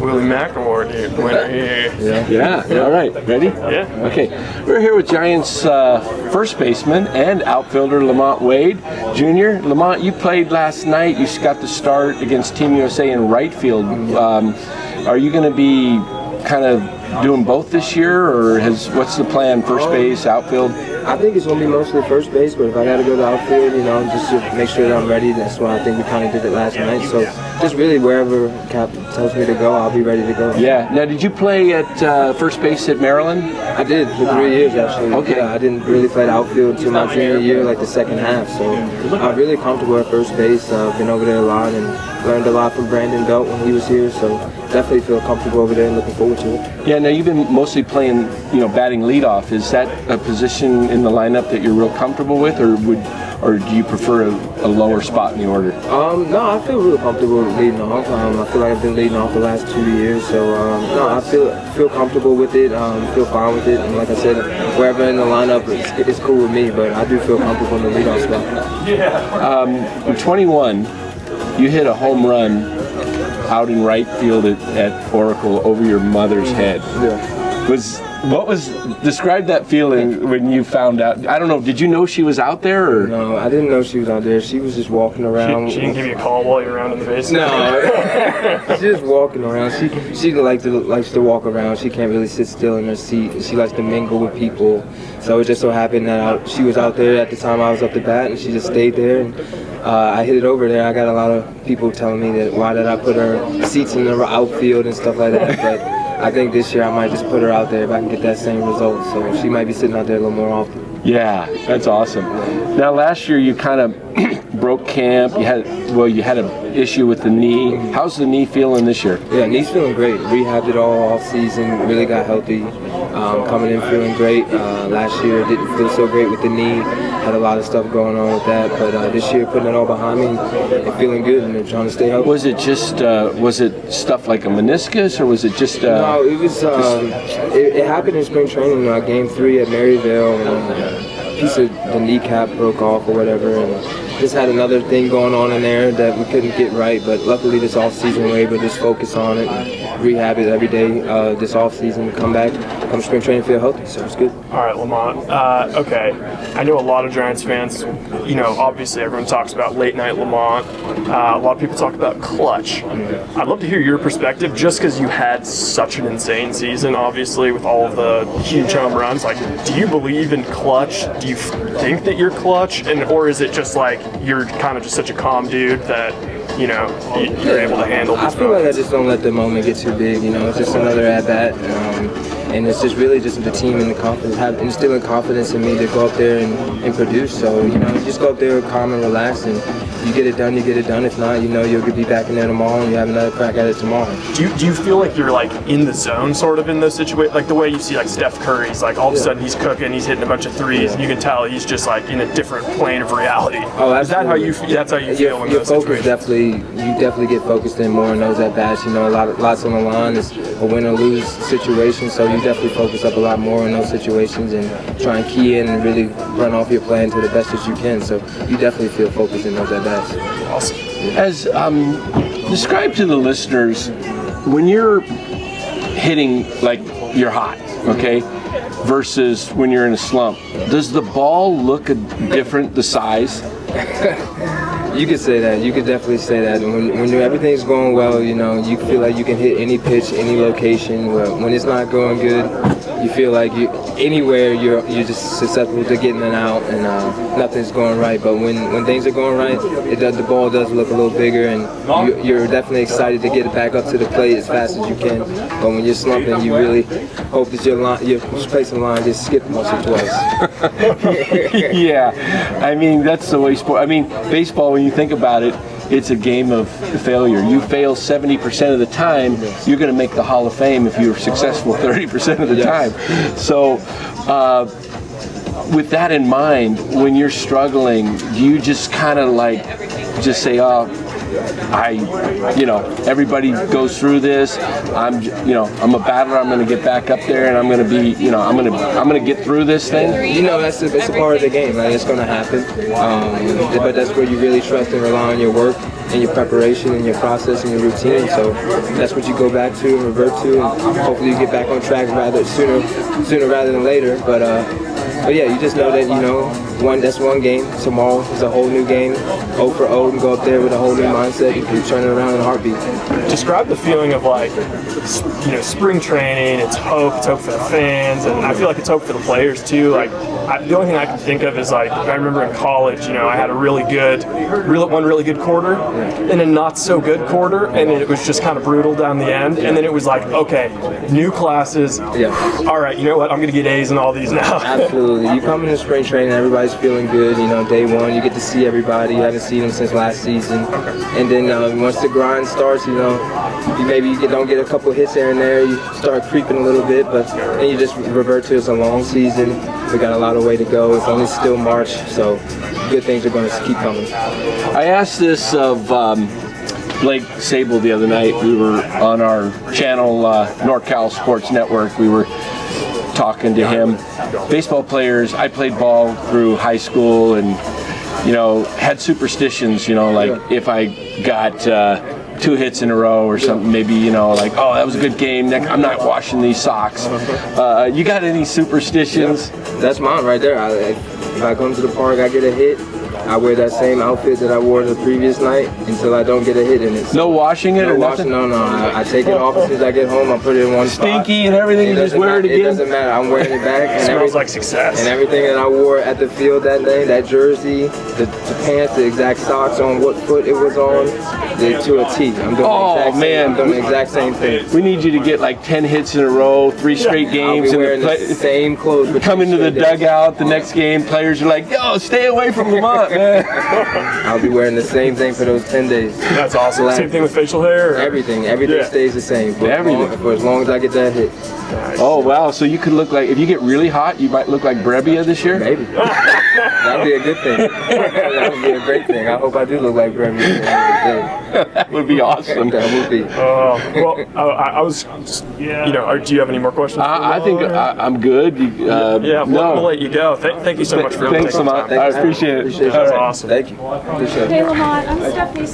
Willie Mack Award winner here. Yeah. All right. Ready? Yeah. Okay. We're here with Giants first baseman and outfielder LaMonte Wade Jr. LaMonte, you played last night. You got the start against Team USA in right field. Are you going to be kind of doing both this year, or what's the plan? First base, outfield? I think it's going to be mostly first base, but if I got to go to outfield, just to make sure that I'm ready, that's why I think we kind of did it last night. So just really wherever Cap tells me to go, I'll be ready to go. Yeah. Now, did you play at first base at Maryland? I did for 3 years, actually. Okay. Yeah, I didn't really play the outfield until my junior year, like the second half. So I'm really comfortable at first base. I've been over there a lot and learned a lot from Brandon Belt when he was here. So definitely feel comfortable over there and looking forward to it. Yeah. Now, you've been mostly playing, batting leadoff. Is that a position in the lineup that you're real comfortable with, or do you prefer a lower spot in the order? No, I feel real comfortable leading off. I feel like I've been leading off the last 2 years, so no, I feel comfortable with it. Feel fine with it, and like I said, wherever in the lineup, it's cool with me. But I do feel comfortable in the leadoff spot. In 21, you hit a home run out in right field at Oracle over your mother's head. Yeah. Describe that feeling when you found out? I don't know, did you know she was out there? Or? No, I didn't know she was out there. She was just walking around. She didn't give you a call while you were around in the basement? No, she's just walking around. She likes to walk around. She can't really sit still in her seat. She likes to mingle with people. So it just so happened that she was out there at the time I was up to bat, and she just stayed there. And I hit it over there. I got a lot of people telling me that why did I put her seats in the outfield and stuff like that. But I think this year I might just put her out there if I can get that same result. So she might be sitting out there a little more often. Yeah, that's awesome. Now last year you kind of broke camp. You had an issue with the knee. How's the knee feeling this year? Yeah, knee's feeling great. Rehabbed it all season. Really got healthy. Coming in feeling great. Last year didn't feel so great with the knee. Had a lot of stuff going on with that. But this year putting it all behind me and feeling good and trying to stay healthy. Was it just was it stuff like a meniscus, or was it just? No, it was. It happened in spring training. Game 3 at Maryville, and a piece of the kneecap broke off or whatever, and just had another thing going on in there that we couldn't get right. But luckily, this off season we were able to just focus on it, and rehab it every day. This off season, come back, come spring training, feel healthy, so it's good. All right, LaMonte. Okay, I know a lot of Giants fans. Obviously everyone talks about late night LaMonte. A lot of people talk about clutch. I'd love to hear your perspective, just because you had such an insane season, obviously, with all of the huge home runs. Like, do you believe in clutch? Do you think that you're clutch, or is it just like you're kind of just such a calm dude that you're able to handle this? I feel like I just don't let the moment get too big. It's just another at bat. And it's just really just the team and the confidence, instilling confidence in me to go up there and produce. So, you just go up there calm and relax, and you get it done, you get it done. If not, you'll be back in there tomorrow and you have another crack at it tomorrow. Do you feel like you're like in the zone sort of in those situations? Like the way you see like Steph Curry's like all of a sudden he's cooking, he's hitting a bunch of threes, and you can tell he's just like in a different plane of reality. Oh, absolutely. Is that how you that's how you feel in those situations? You definitely get focused in more in those at bats. Lots on the line. It's a win or lose situation, so you definitely focus up a lot more in those situations and try and key in and really run off your plan to the best as you can. So you definitely feel focused in those at bats. Awesome. As describe to the listeners when you're hitting like you're hot, okay, versus when you're in a slump. Does the ball look different, the size? You could say that. You could definitely say that. When everything's going well, you feel like you can hit any pitch, any location. When it's not going good, you feel like anywhere you're just susceptible to getting an out, and nothing's going right. But when things are going right, the ball does look a little bigger, and you're definitely excited to get it back up to the plate as fast as you can. But when you're slumping, you really hope that your placing line just skipped once or twice. Yeah, I mean that's the way sport. I mean baseball. When you think about it, it's a game of failure. You fail 70% of the time, you're going to make the Hall of Fame if you're successful 30% of the time. So with that in mind, when you're struggling, do you just kind of like just say, oh, everybody goes through this. I'm a battler. I'm going to get back up there, and I'm going to be, I'm going to get through this thing. It's a part of the game. Right? It's going to happen. But that's where you really trust and rely on your work in your preparation and your process and your routine. So that's what you go back to and revert to, and hopefully you get back on track sooner rather than later. But yeah, you just know that, you know, that's one game. Tomorrow is a whole new game, 0 for 0, and go up there with a whole new mindset. You can turn it around in a heartbeat. Describe the feeling of, like, you know, spring training. It's hope for the fans, and I feel like it's hope for the players too. Like, the only thing I can think of is, like, I remember in college, you know, I had a one really good quarter and a not so good quarter, and it was just kind of brutal down the end. And then it was like, okay, new classes. Yeah. All right, you know what? I'm gonna get A's in all these now. Absolutely. You come into spring training, everybody's feeling good. You know, day one, you get to see everybody. You haven't seen them since last season. And then once the grind starts, you know, you don't get a couple hits here and there. You start creeping a little bit, but then you just revert to it's a long season. We got a lot of way to go. It's only still March, so good things are going to keep coming. I asked this of Blake Sable the other night. We were on our channel, NorCal Sports Network. We were talking to him. Baseball players, I played ball through high school and, you know, had superstitions, you know, like if I got 2 hits in a row or something, maybe, you know, like, oh, that was a good game, I'm not washing these socks. You got any superstitions? That's mine right there. If I come to the park, I get a hit, I wear that same outfit that I wore the previous night until I don't get a hit in it. So no washing it or nothing? No. I take it off as soon as I get home. I put it in one spot. Stinky and everything, you just wear it again? It doesn't matter. I'm wearing it back. And Smells like success. And everything that I wore at the field that day, that jersey, the pants, the exact socks on what foot it was on, to a T. I'm doing the exact same thing. We need you to get like 10 hits in a row, 3 straight games. I'll be wearing the same clothes. Come into the dugout the next game, players are like, yo, stay away from Lamont, man. I'll be wearing the same thing for those 10 days. That's awesome. Same thing with facial hair? Or? Everything stays the same. For as long as I get that hit. Nice. Oh, wow. So you could look like, if you get really hot, you might look like Brebbia this year? Maybe. That'd be a good thing. That would be a great thing. I hope I do look like Brebbia. That would be awesome. That would be. Well, I was, you know, do you have any more questions? I think I'm good. We'll let you go. Thank you so much for taking the time. Thanks, Lamont. I appreciate it. That was awesome. Thank you. Appreciate it. Hey, Lamont, I'm Stephanie.